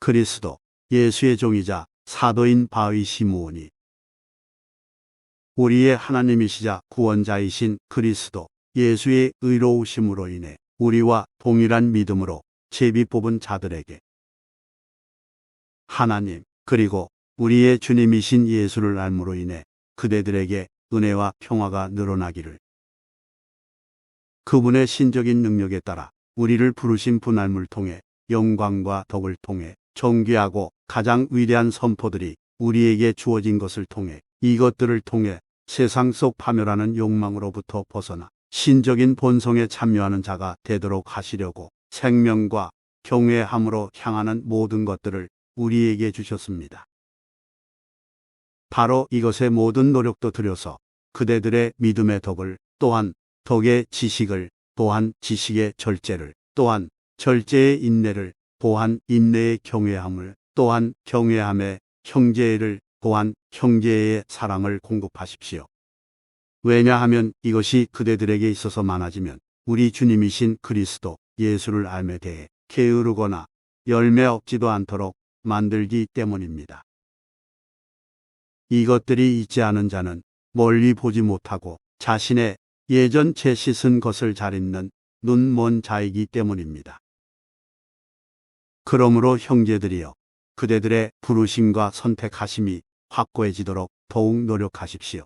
그리스도 예수의 종이자 사도인 바의 시므온이 우리의 하나님이시자 구원자이신 그리스도 예수의 의로우심으로 인해 우리와 동일한 믿음으로 제비 뽑은 자들에게 하나님 그리고 우리의 주님이신 예수를 알므로 인해 그대들에게 은혜와 평화가 늘어나기를 그분의 신적인 능력에 따라 우리를 부르신 분알물 통해 영광과 덕을 통해 존귀하고 가장 위대한 선포들이 우리에게 주어진 것을 통해 이것들을 통해 세상 속 파멸하는 욕망으로부터 벗어나 신적인 본성에 참여하는 자가 되도록 하시려고 생명과 경외함으로 향하는 모든 것들을 우리에게 주셨습니다. 바로 이것의 모든 노력도 들여서 그대들의 믿음의 덕을 또한 덕의 지식을 또한 지식의 절제를 또한 절제의 인내를 또한 인내의 경외함을 또한 경외함의 형제를 또한 형제의 사랑을 공급하십시오. 왜냐하면 이것이 그대들에게 있어서 많아지면 우리 주님이신 그리스도 예수를 알매 대해 게으르거나 열매 없지도 않도록 만들기 때문입니다. 이것들이 있지 않은 자는 멀리 보지 못하고 자신의 예전 채 씻은 것을 잘 입는 눈 먼 자이기 때문입니다. 그러므로 형제들이여 그대들의 부르심과 선택하심이 확고해지도록 더욱 노력하십시오.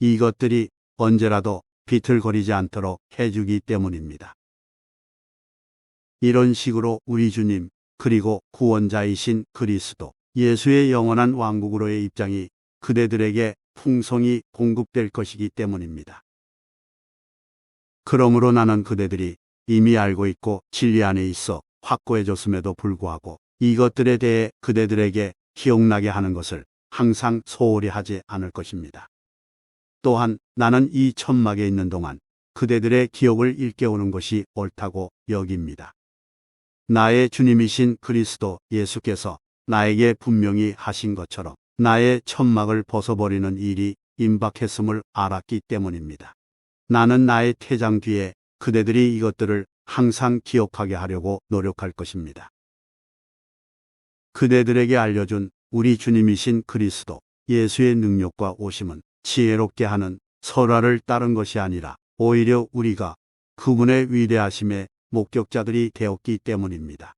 이것들이 언제라도 비틀거리지 않도록 해주기 때문입니다. 이런 식으로 우리 주님 그리고 구원자이신 그리스도 예수의 영원한 왕국으로의 입장이 그대들에게 풍성히 공급될 것이기 때문입니다. 그러므로 나는 그대들이 이미 알고 있고 진리 안에 있어 확고해졌음에도 불구하고 이것들에 대해 그대들에게 기억나게 하는 것을 항상 소홀히 하지 않을 것입니다. 또한 나는 이 천막에 있는 동안 그대들의 기억을 일깨우는 것이 옳다고 여깁니다. 나의 주님이신 그리스도 예수께서 나에게 분명히 하신 것처럼 나의 천막을 벗어버리는 일이 임박했음을 알았기 때문입니다. 나는 나의 퇴장 뒤에 그대들이 이것들을 항상 기억하게 하려고 노력할 것입니다. 그대들에게 알려준 우리 주님이신 그리스도 예수의 능력과 오심은 지혜롭게 하는 설화를 따른 것이 아니라 오히려 우리가 그분의 위대하심의 목격자들이 되었기 때문입니다.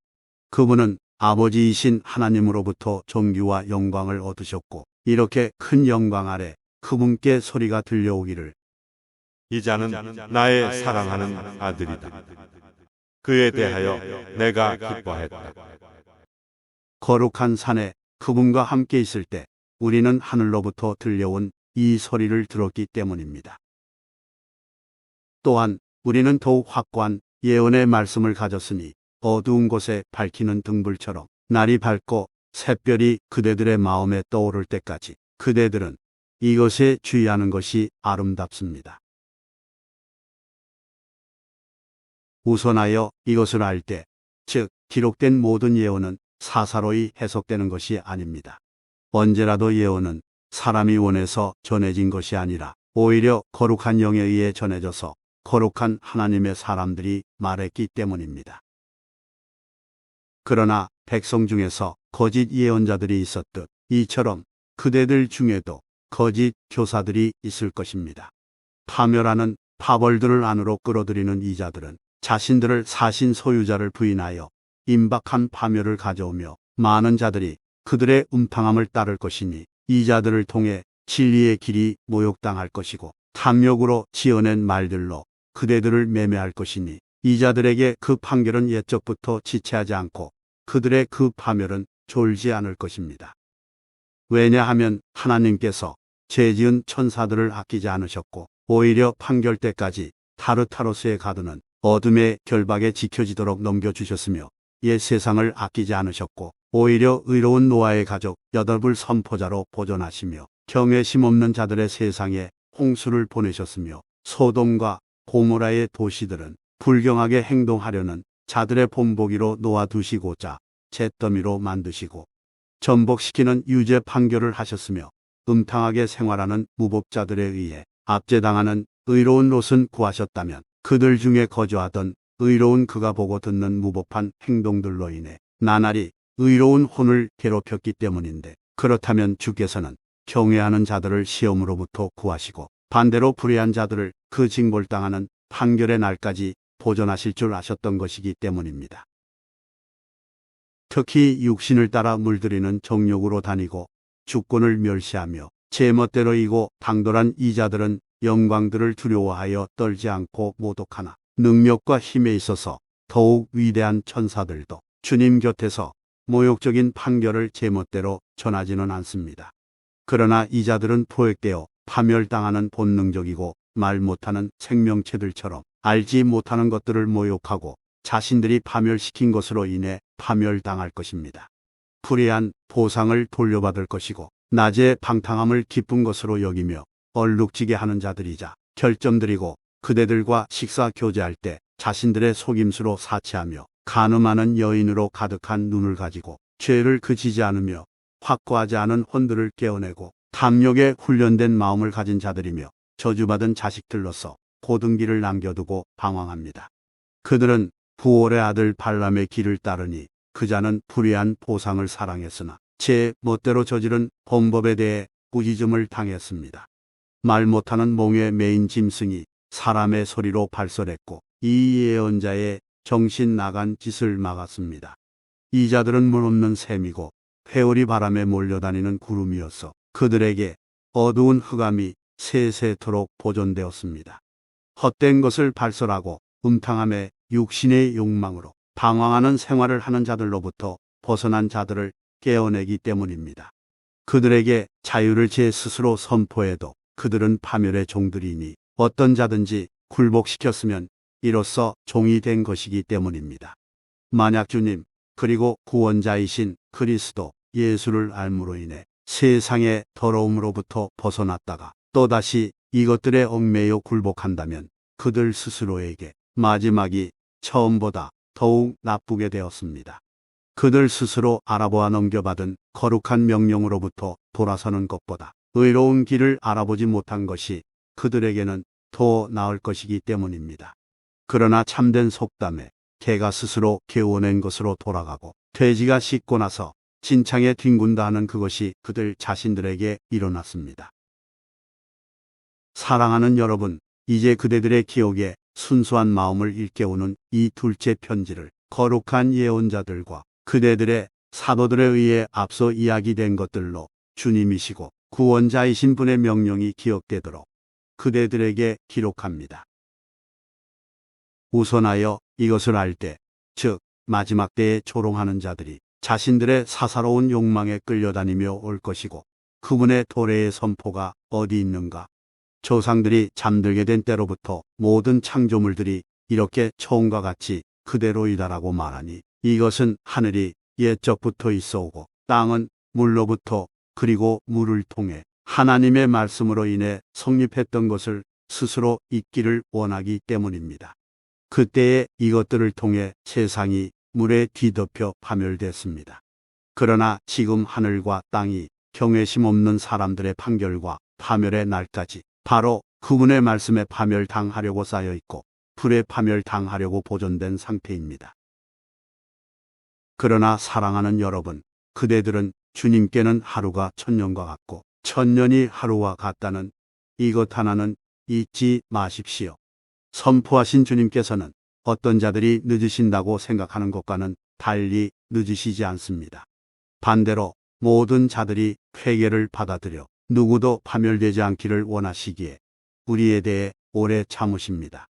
그분은 아버지이신 하나님으로부터 존귀와 영광을 얻으셨고 이렇게 큰 영광 아래 그분께 소리가 들려오기를 이 자는 나의 사랑하는 아들이다. 그에 대하여 내가 기뻐했다. 거룩한 산에 그분과 함께 있을 때 우리는 하늘로부터 들려온 이 소리를 들었기 때문입니다. 또한 우리는 더욱 확고한 예언의 말씀을 가졌으니 어두운 곳에 밝히는 등불처럼 날이 밝고 샛별이 그대들의 마음에 떠오를 때까지 그대들은 이것에 주의하는 것이 아름답습니다. 우선하여 이것을 알 때, 즉 기록된 모든 예언은 사사로이 해석되는 것이 아닙니다. 언제라도 예언은 사람이 원해서 전해진 것이 아니라 오히려 거룩한 영에 의해 전해져서 거룩한 하나님의 사람들이 말했기 때문입니다. 그러나 백성 중에서 거짓 예언자들이 있었듯 이처럼 그대들 중에도 거짓 교사들이 있을 것입니다. 파멸하는 파벌들을 안으로 끌어들이는 이 자들은 자신들을 사신 소유자를 부인하여 임박한 파멸을 가져오며 많은 자들이 그들의 음탕함을 따를 것이니 이 자들을 통해 진리의 길이 모욕당할 것이고 탐욕으로 지어낸 말들로 그대들을 매매할 것이니 이 자들에게 그 판결은 옛적부터 지체하지 않고 그들의 그 파멸은 졸지 않을 것입니다. 왜냐하면 하나님께서 죄지은 천사들을 아끼지 않으셨고 오히려 판결 때까지 타르타로스에 가두는 어둠의 결박에 지켜지도록 넘겨주셨으며 옛 세상을 아끼지 않으셨고 오히려 의로운 노아의 가족 8을 선포자로 보존하시며 경외심 없는 자들의 세상에 홍수를 보내셨으며 소돔과 고모라의 도시들은 불경하게 행동하려는 자들의 본보기로 놓아두시고자 잿더미로 만드시고 전복시키는 유죄 판결을 하셨으며 음탕하게 생활하는 무법자들에 의해 압제당하는 의로운 롯은 구하셨다면 그들 중에 거주하던 의로운 그가 보고 듣는 무법한 행동들로 인해 나날이 의로운 혼을 괴롭혔기 때문인데, 그렇다면 주께서는 경외하는 자들을 시험으로부터 구하시고 반대로 불의한 자들을 그 징벌당하는 판결의 날까지 보존하실 줄 아셨던 것이기 때문입니다. 특히 육신을 따라 물들이는 정욕으로 다니고 주권을 멸시하며 제멋대로 이고 당돌한 이 자들은 영광들을 두려워하여 떨지 않고 모독하나 능력과 힘에 있어서 더욱 위대한 천사들도 주님 곁에서 모욕적인 판결을 제멋대로 전하지는 않습니다. 그러나 이 자들은 포획되어 파멸당하는 본능적이고 말 못하는 생명체들처럼 알지 못하는 것들을 모욕하고 자신들이 파멸시킨 것으로 인해 파멸당할 것입니다. 불의한 보상을 돌려받을 것이고 낮의 방탕함을 기쁜 것으로 여기며 얼룩지게 하는 자들이자 결점들이고 그대들과 식사 교제할 때 자신들의 속임수로 사치하며 간음하는 여인으로 가득한 눈을 가지고 죄를 그치지 않으며 확고하지 않은 혼들을 깨어내고 탐욕에 훈련된 마음을 가진 자들이며 저주받은 자식들로서 고등기를 남겨두고 방황합니다. 그들은 부올의 아들 발람의 길을 따르니 그 자는 불의한 보상을 사랑했으나 제 멋대로 저지른 범법에 대해 꾸짖음을 당했습니다. 말 못하는 몽에 매인 짐승이 사람의 소리로 발설했고 이 예언자의 정신 나간 짓을 막았습니다. 이 자들은 물 없는 샘이고 회오리 바람에 몰려다니는 구름이어서 그들에게 어두운 흑암이 세세토록 보존되었습니다. 헛된 것을 발설하고 음탕함에 육신의 욕망으로 방황하는 생활을 하는 자들로부터 벗어난 자들을 깨어내기 때문입니다. 그들에게 자유를 제 스스로 선포해도 그들은 파멸의 종들이니 어떤 자든지 굴복시켰으면 이로써 종이 된 것이기 때문입니다. 만약 주님 그리고 구원자이신 그리스도 예수를 알므로 인해 세상의 더러움으로부터 벗어났다가 또다시 이것들에 얽매여 굴복한다면 그들 스스로에게 마지막이 처음보다 더욱 나쁘게 되었습니다. 그들 스스로 알아보아 넘겨받은 거룩한 명령으로부터 돌아서는 것보다 의로운 길을 알아보지 못한 것이 그들에게는 더 나을 것이기 때문입니다. 그러나 참된 속담에 개가 스스로 개워낸 것으로 돌아가고 돼지가 씻고 나서 진창에 뒹군다 하는 그것이 그들 자신들에게 일어났습니다. 사랑하는 여러분, 이제 그대들의 기억에 순수한 마음을 일깨우는 이 둘째 편지를 거룩한 예언자들과 그대들의 사도들에 의해 앞서 이야기된 것들로 주님이시고 구원자이신 분의 명령이 기억되도록 그대들에게 기록합니다. 우선하여 이것을 알 때, 즉 마지막 때에 조롱하는 자들이 자신들의 사사로운 욕망에 끌려다니며 올 것이고 그분의 도래의 선포가 어디 있는가? 조상들이 잠들게 된 때로부터 모든 창조물들이 이렇게 처음과 같이 그대로이다라고 말하니 이것은 하늘이 옛적부터 있어오고 땅은 물로부터 그리고 물을 통해 하나님의 말씀으로 인해 성립했던 것을 스스로 잊기를 원하기 때문입니다. 그때에 이것들을 통해 세상이 물에 뒤덮여 파멸됐습니다. 그러나 지금 하늘과 땅이 경외심 없는 사람들의 판결과 파멸의 날까지 바로 그분의 말씀에 파멸당하려고 쌓여 있고 불에 파멸당하려고 보존된 상태입니다. 그러나 사랑하는 여러분, 그대들은 주님께는 하루가 천년과 같고 천년이 하루와 같다는 이것 하나는 잊지 마십시오. 선포하신 주님께서는 어떤 자들이 늦으신다고 생각하는 것과는 달리 늦으시지 않습니다. 반대로 모든 자들이 회개를 받아들여 누구도 파멸되지 않기를 원하시기에 우리에 대해 오래 참으십니다.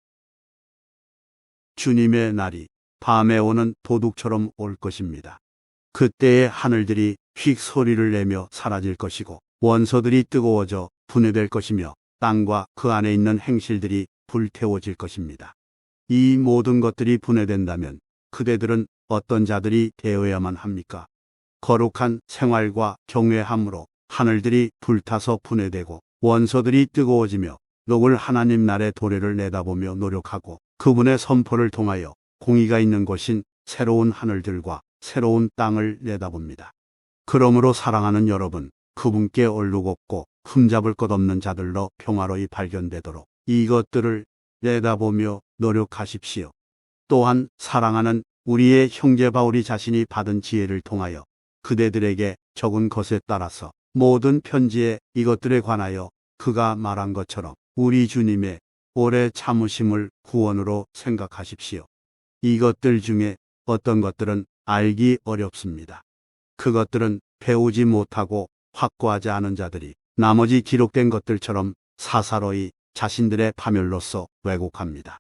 주님의 날이 밤에 오는 도둑처럼 올 것입니다. 그때의 하늘들이 휙 소리를 내며 사라질 것이고 원소들이 뜨거워져 분해될 것이며 땅과 그 안에 있는 행실들이 불태워질 것입니다. 이 모든 것들이 분해된다면 그대들은 어떤 자들이 되어야만 합니까? 거룩한 생활과 경외함으로 하늘들이 불타서 분해되고 원소들이 뜨거워지며 녹을 하나님 날의 도래를 내다보며 노력하고 그분의 선포를 통하여 공의가 있는 곳인 새로운 하늘들과 새로운 땅을 내다봅니다. 그러므로 사랑하는 여러분, 그분께 얼룩없고 흠잡을 것 없는 자들로 평화로이 발견되도록 이것들을 내다보며 노력하십시오. 또한 사랑하는 우리의 형제 바울이 자신이 받은 지혜를 통하여 그대들에게 적은 것에 따라서 모든 편지에 이것들에 관하여 그가 말한 것처럼 우리 주님의 오래 참으심을 구원으로 생각하십시오. 이것들 중에 어떤 것들은 알기 어렵습니다. 그것들은 배우지 못하고 확고하지 않은 자들이 나머지 기록된 것들처럼 사사로이 자신들의 파멸로서 왜곡합니다.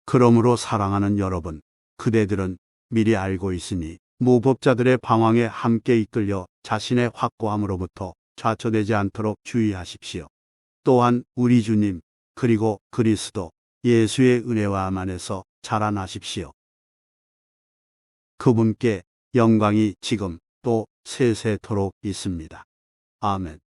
그러므로 사랑하는 여러분, 그대들은 미리 알고 있으니 무법자들의 방황에 함께 이끌려 자신의 확고함으로부터 좌초되지 않도록 주의하십시오. 또한 우리 주님 그리고 그리스도 예수의 은혜와 안에서 자라나십시오. 그분께 영광이 지금 또 세세토록 있습니다. 아멘.